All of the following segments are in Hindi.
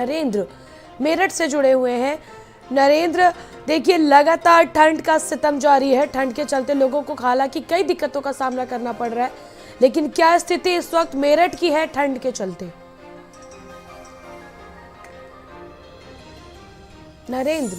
नरेंद्र मेरठ से जुड़े हुए हैं। नरेंद्र, देखिए लगातार ठंड का सितम जारी है। ठंड के चलते लोगों को हालांकि कई दिक्कतों का सामना करना पड़ रहा है, लेकिन क्या स्थिति इस वक्त मेरठ की है ठंड के चलते? नरेंद्र,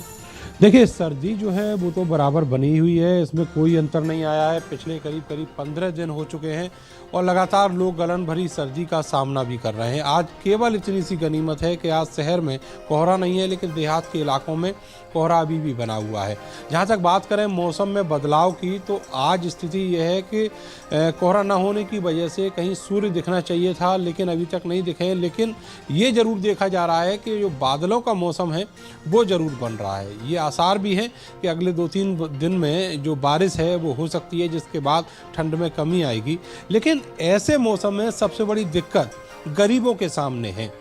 देखिए, सर्दी जो है वो तो बराबर बनी हुई है, इसमें कोई अंतर नहीं आया है। पिछले करीब 15 दिन हो चुके हैं और लगातार लोग गलन भरी सर्दी का सामना भी कर रहे हैं। आज केवल इतनी सी गनीमत है कि आज शहर में कोहरा नहीं है, लेकिन देहात के इलाकों में कोहरा अभी भी बना हुआ है। जहाँ तक बात करें मौसम में बदलाव की, तो आज स्थिति यह है कि कोहरा न होने की वजह से कहीं सूर्य दिखना चाहिए था, लेकिन अभी तक नहीं दिखे। लेकिन ये ज़रूर देखा जा रहा है कि जो बादलों का मौसम है वो ज़रूर बन रहा है। ये आसार भी है कि अगले 2-3 दिन में जो बारिश है वो हो सकती है, जिसके बाद ठंड में कमी आएगी। लेकिन ऐसे मौसम में सबसे बड़ी दिक्कत गरीबों के सामने है।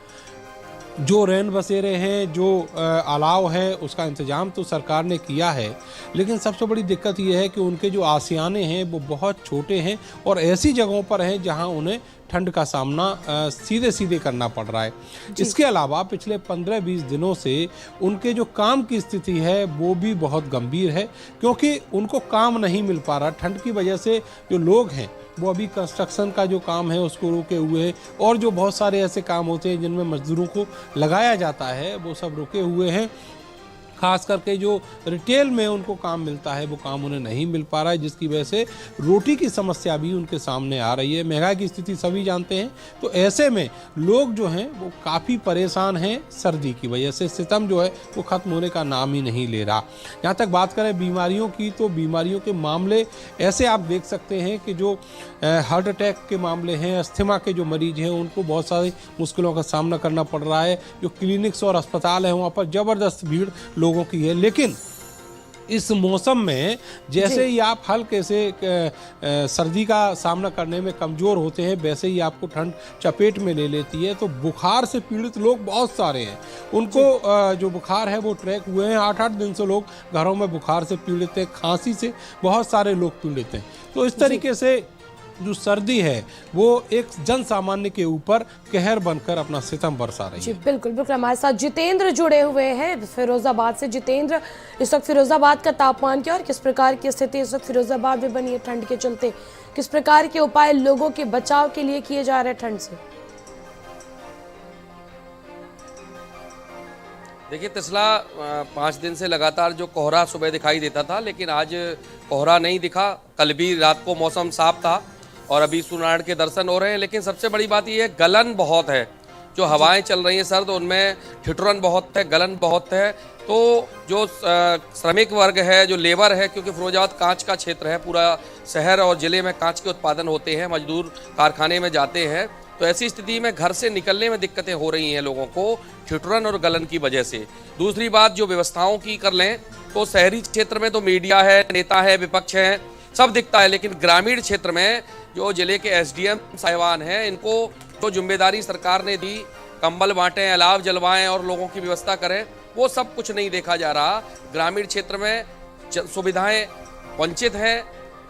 जो रैन बसेरे हैं, जो अलाव है, उसका इंतजाम तो सरकार ने किया है, लेकिन सबसे बड़ी दिक्कत यह है कि उनके जो आशियाने हैं वो बहुत छोटे हैं और ऐसी जगहों पर हैं जहां उन्हें ठंड का सामना सीधे सीधे करना पड़ रहा है। इसके अलावा पिछले 15-20 दिनों से उनके जो काम की स्थिति है वो भी बहुत गंभीर है, क्योंकि उनको काम नहीं मिल पा रहा। ठंड की वजह से जो लोग हैं वो अभी कंस्ट्रक्शन का जो काम है उसको रुके हुए हैं, और जो बहुत सारे ऐसे काम होते हैं जिनमें मजदूरों को लगाया जाता है वो सब रुके हुए हैं। खास करके जो रिटेल में उनको काम मिलता है वो काम उन्हें नहीं मिल पा रहा है, जिसकी वजह से रोटी की समस्या भी उनके सामने आ रही है। महंगाई की स्थिति सभी जानते हैं, तो ऐसे में लोग जो हैं वो काफ़ी परेशान हैं। सर्दी की वजह से सितम जो है वो ख़त्म होने का नाम ही नहीं ले रहा। यहाँ तक बात करें बीमारियों की, तो बीमारियों के मामले ऐसे आप देख सकते हैं कि जो हार्ट अटैक के मामले हैं, अस्थमा के जो मरीज हैं, उनको बहुत सारी मुश्किलों का सामना करना पड़ रहा है। जो क्लिनिक्स और अस्पताल हैं वहाँ पर ज़बरदस्त भीड़ लोगों की है। लेकिन इस मौसम में जैसे ही आप हल्के से सर्दी का सामना करने में कमज़ोर होते हैं, वैसे ही आपको ठंड चपेट में ले लेती है। तो बुखार से पीड़ित लोग बहुत सारे हैं, उनको जो बुखार है वो ट्रैक हुए हैं। 8-8 दिन से लोग घरों में बुखार से पीड़ित हैं, खांसी से बहुत सारे लोग पीड़ित हैं। तो इस तरीके से जो सर्दी है वो एक जन सामान्य के ऊपर कहर बनकर अपना सितम बरसा रही है। जी बिल्कुल बिल्कुल। हमारे साथ जितेंद्र जुड़े हुए हैं फिरोजाबाद से। जितेंद्र, इस वक्त फिरोजाबाद का तापमान क्या और किस प्रकार की स्थिति इस वक्त फिरोजाबाद में बनी है ठंड के चलते? किस प्रकार के उपाय लोगों के बचाव के लिए किए जा रहे हैं ठंड से? देखिए, पिछला 5 दिन से लगातार जो कोहरा सुबह दिखाई देता था, लेकिन आज कोहरा नहीं दिखा। कल भी रात को मौसम साफ था और अभी सूर्यनारायण के दर्शन हो रहे हैं। लेकिन सबसे बड़ी बात यह है, गलन बहुत है। जो हवाएं चल रही हैं सर्द, उनमें ठिठुरन बहुत है, गलन बहुत है। तो जो श्रमिक वर्ग है, जो लेबर है, क्योंकि फिरोजाबाद कांच का क्षेत्र है, पूरा शहर और ज़िले में कांच के उत्पादन होते हैं, मजदूर कारखाने में जाते हैं। तो ऐसी स्थिति में घर से निकलने में दिक्कतें हो रही हैं लोगों को ठिठुरन और गलन की वजह से। दूसरी बात, जो व्यवस्थाओं की कर लें तो शहरी क्षेत्र में तो मीडिया है, नेता है, विपक्ष है, सब दिखता है। लेकिन ग्रामीण क्षेत्र में जो जिले के एसडीएम साहिबान हैं, इनको तो जिम्मेदारी सरकार ने दी, कंबल बांटें, अलाव जलवाएं और लोगों की व्यवस्था करें, वो सब कुछ नहीं देखा जा रहा। ग्रामीण क्षेत्र में सुविधाएं वंचित हैं,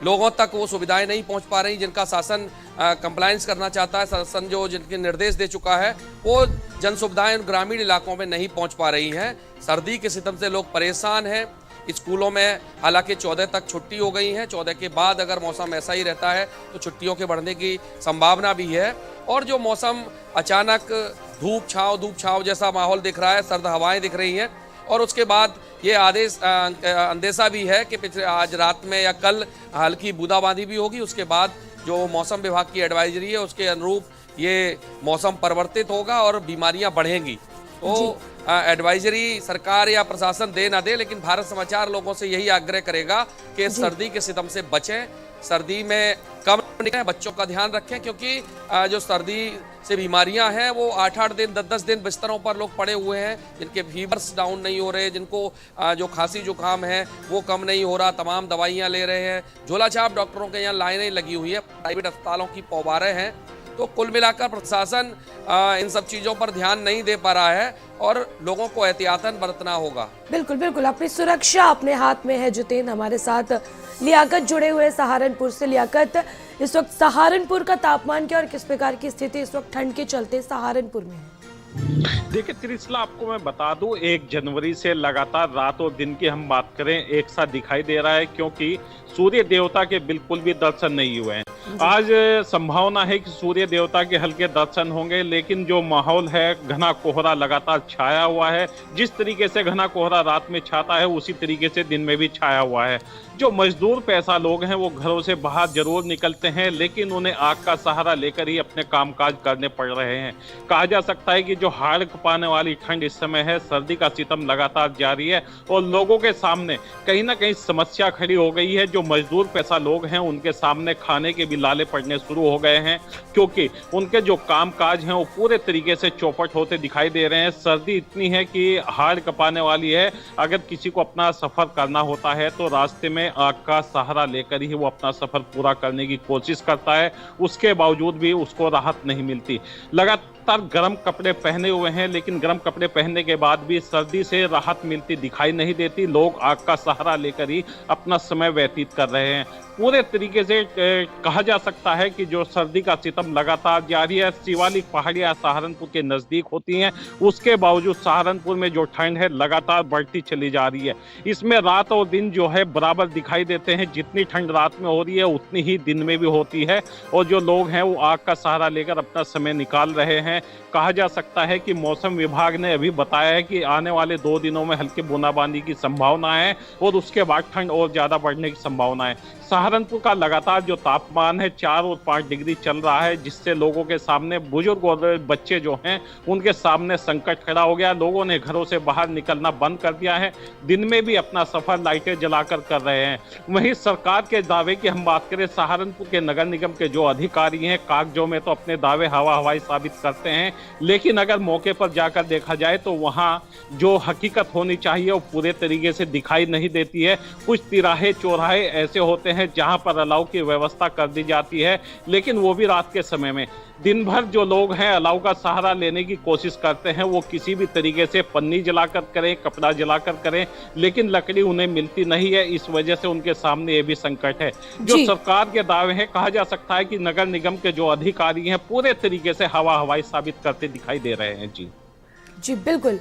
लोगों तक वो सुविधाएं नहीं पहुंच पा रही जिनका शासन कंप्लायंस करना चाहता है। शासन जो जिनके निर्देश दे चुका है, वो जन सुविधाएं ग्रामीण इलाकों में नहीं पहुंच पा रही हैं। सर्दी के सितम से लोग परेशान हैं। स्कूलों में हालांकि 14 तक छुट्टी हो गई है। 14 के बाद अगर मौसम ऐसा ही रहता है तो छुट्टियों के बढ़ने की संभावना भी है। और जो मौसम अचानक धूप छाँव जैसा माहौल दिख रहा है, सर्द हवाएं दिख रही हैं, और उसके बाद ये अंदेशा भी है कि पिछले आज रात में या कल हल्की बूंदाबांदी भी होगी। उसके बाद जो मौसम विभाग की एडवाइजरी है उसके अनुरूप ये मौसम परिवर्तित होगा और बीमारियां बढ़ेंगी। तो एडवाइजरी सरकार या प्रशासन दे ना दे, लेकिन भारत समाचार लोगों से यही आग्रह करेगा कि सर्दी के सितम से बचें, सर्दी में कम निकलें, बच्चों का ध्यान रखें, क्योंकि जो सर्दी से बीमारियां हैं वो 8-8 दिन 10-10 दिन बिस्तरों पर लोग पड़े हुए हैं, जिनके फीवर्स डाउन नहीं हो रहे, जिनको जो खांसी जुकाम है वो कम नहीं हो रहा, तमाम दवाइयां ले रहे हैं। झोला छाप डॉक्टरों के यहाँ लाइनें लगी हुई है, प्राइवेट अस्पतालों की पौबारें हैं। तो कुल मिलाकर प्रशासन इन सब चीज़ों पर ध्यान नहीं दे पा रहा है और लोगों को एहतियातन बरतना होगा। बिल्कुल बिल्कुल, अपनी सुरक्षा अपने हाथ में है। जितेंद्र, हमारे साथ लियाकत जुड़े हुए सहारनपुर से। लियाकत, इस वक्त सहारनपुर का तापमान क्या और किस प्रकार की स्थिति इस वक्त ठंड के चलते सहारनपुर में है? देखिए त्रिशला, आपको मैं बता दूं, 1 जनवरी से लगातार रात और दिन की हम बात करें एक साथ दिखाई दे रहा है, क्योंकि सूर्य देवता के बिल्कुल भी दर्शन नहीं हुए हैं। आज संभावना है कि सूर्य देवता के हल्के दर्शन होंगे, लेकिन जो माहौल है, घना कोहरा लगातार छाया हुआ है। जिस तरीके से घना कोहरा रात में छाता है, उसी तरीके से दिन में भी छाया हुआ है। जो मजदूर पैसा लोग हैं वो घरों से बाहर जरूर निकलते हैं, लेकिन उन्हें आग का सहारा लेकर ही अपने कामकाज करने पड़ रहे हैं। कहा जा सकता है कि जो हाड़ कपाने वाली ठंड इस समय है, सर्दी का सितम लगातार जारी है और लोगों के सामने कहीं ना कहीं समस्या खड़ी हो गई है। जो मजदूर पैसा लोग हैं उनके सामने खाने के भी लाले पड़ने शुरू हो गए हैं, क्योंकि उनके जो कामकाज हैं वो पूरे तरीके से चौपट होते दिखाई दे रहे हैं। सर्दी इतनी है कि हाड़ कपाने वाली है। अगर किसी को अपना सफर करना होता है तो रास्ते में आग का सहारा लेकर ही वो अपना सफर पूरा करने की कोशिश करता है, उसके बावजूद भी उसको राहत नहीं मिलती। लगातार गर्म कपड़े पहने हुए हैं, लेकिन गर्म कपड़े पहनने के बाद भी सर्दी से राहत मिलती दिखाई नहीं देती। लोग आग का सहारा लेकर ही अपना समय व्यतीत कर रहे हैं। पूरे तरीके से कहा जा सकता है कि जो सर्दी का सितम लगातार जारी है। शिवालिक पहाड़ियां सहारनपुर के नजदीक होती हैं, उसके बावजूद सहारनपुर में जो ठंड है लगातार बढ़ती चली जा रही है। इसमें रात और दिन जो है बराबर दिखाई देते हैं। जितनी ठंड रात में हो रही है उतनी ही दिन में भी होती है, और जो लोग हैं वो आग का सहारा लेकर अपना समय निकाल रहे हैं। कहा जा सकता है कि मौसम विभाग ने अभी बताया है कि आने वाले 2 दिनों में हल्की बूंदाबांदी की संभावना है और उसके बाद ठंड और ज्यादा बढ़ने की संभावना है। सहारनपुर का लगातार जो तापमान है 4 और 5 डिग्री चल रहा है, जिससे लोगों के सामने, बुजुर्ग और बच्चे जो हैं उनके सामने संकट खड़ा हो गया। लोगों ने घरों से बाहर निकलना बंद कर दिया है, दिन में भी अपना सफर लाइटें जलाकर कर रहे हैं। वहीं सरकार के दावे की हम बात करें, सहारनपुर के नगर निगम के जो अधिकारी हैं कागजों में तो अपने दावे हवा हवाई साबित करते हैं, लेकिन अगर मौके पर जाकर देखा जाए तो वहां जो हकीकत होनी चाहिए वो पूरे तरीके से दिखाई नहीं देती है। कुछ तिराहे चौराहे ऐसे होते हैं जहां पर अलाव की व्यवस्था कर दी जाती है, लेकिन वो भी रात के समय में। दिन भर जो लोग हैं अलाव का सहारा लेने की कोशिश करते हैं, वो किसी भी तरीके से पन्नी जलाकर करें, कपड़ा जलाकर करें, लेकिन लकड़ी उन्हें मिलती नहीं है। इस वजह से उनके सामने ये भी संकट है। जो सरकार के दावे हैं, कहा जा सकता है कि नगर निगम के जो अधिकारी हैं पूरे तरीके से हवा हवाई साबित करते दिखाई दे रहे हैं। जी बिल्कुल।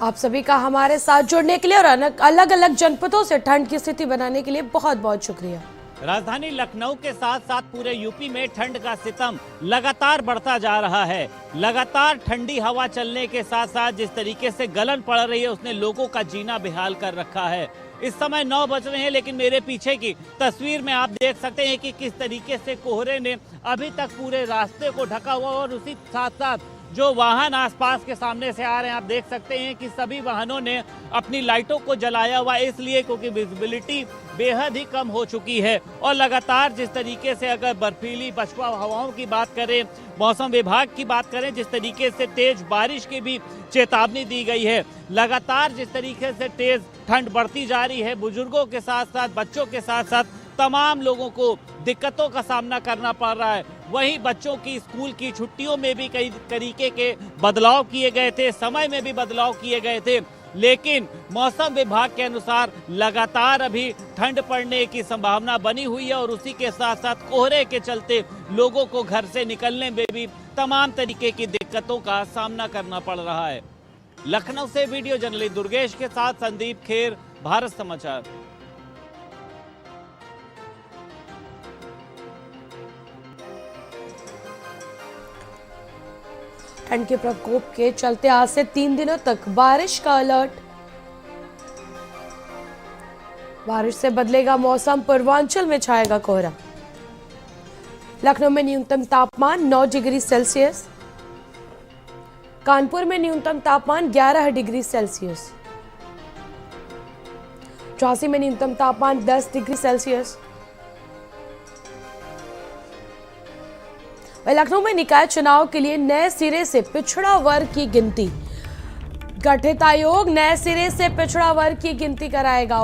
आप सभी का हमारे साथ जुड़ने के लिए और अलग अलग जनपदों से ठंड की स्थिति बनाने के लिए बहुत बहुत शुक्रिया। राजधानी लखनऊ के साथ साथ पूरे यूपी में ठंड का सितम लगातार बढ़ता जा रहा है। लगातार ठंडी हवा चलने के साथ साथ जिस तरीके से गलन पड़ रही है उसने लोगों का जीना बेहाल कर रखा है। इस समय 9 बज रहे हैं, लेकिन मेरे पीछे की तस्वीर में आप देख सकते हैं कि किस तरीके से कोहरे ने अभी तक पूरे रास्ते को ढका हुआ, और उसी साथ साथ जो वाहन आसपास के सामने से आ रहे हैं आप देख सकते हैं कि सभी वाहनों ने अपनी लाइटों को जलाया हुआ, इसलिए क्योंकि विजिबिलिटी बेहद ही कम हो चुकी है। और लगातार जिस तरीके से अगर बर्फीली पछुआ हवाओं की बात करें, मौसम विभाग की बात करें, जिस तरीके से तेज बारिश की भी चेतावनी दी गई है, लगातार जिस तरीके से तेज ठंड बढ़ती जा रही है, बुजुर्गों के साथ साथ बच्चों के साथ साथ तमाम लोगों को दिक्कतों का सामना करना पड़ रहा है। वहीं बच्चों की स्कूल की छुट्टियों में भी कई तरीके के बदलाव किए गए थे, समय में भी बदलाव किए गए थे, लेकिन मौसम विभाग के अनुसार लगातार अभी ठंड पड़ने की संभावना बनी हुई है, और उसी के साथ साथ कोहरे के चलते लोगों को घर से निकलने में भी तमाम तरीके की दिक्कतों का सामना करना पड़ रहा है। लखनऊ से वीडियो जर्नलिस्ट दुर्गेश के साथ संदीप खेर, भारत समाचार। ठंड के प्रकोप के चलते आज से 3 दिनों तक बारिश का अलर्ट। बारिश से बदलेगा मौसम, पूर्वांचल में छाएगा कोहरा। लखनऊ में न्यूनतम तापमान 9 डिग्री सेल्सियस, कानपुर में न्यूनतम तापमान 11 डिग्री सेल्सियस, झांसी में न्यूनतम तापमान 10 डिग्री सेल्सियस। लखनऊ में निकाय चुनाव के लिए नए सिरे से पिछड़ा वर्ग की गिनती। गठित आयोग नए सिरे से पिछड़ा वर्ग की गिनती कराएगा।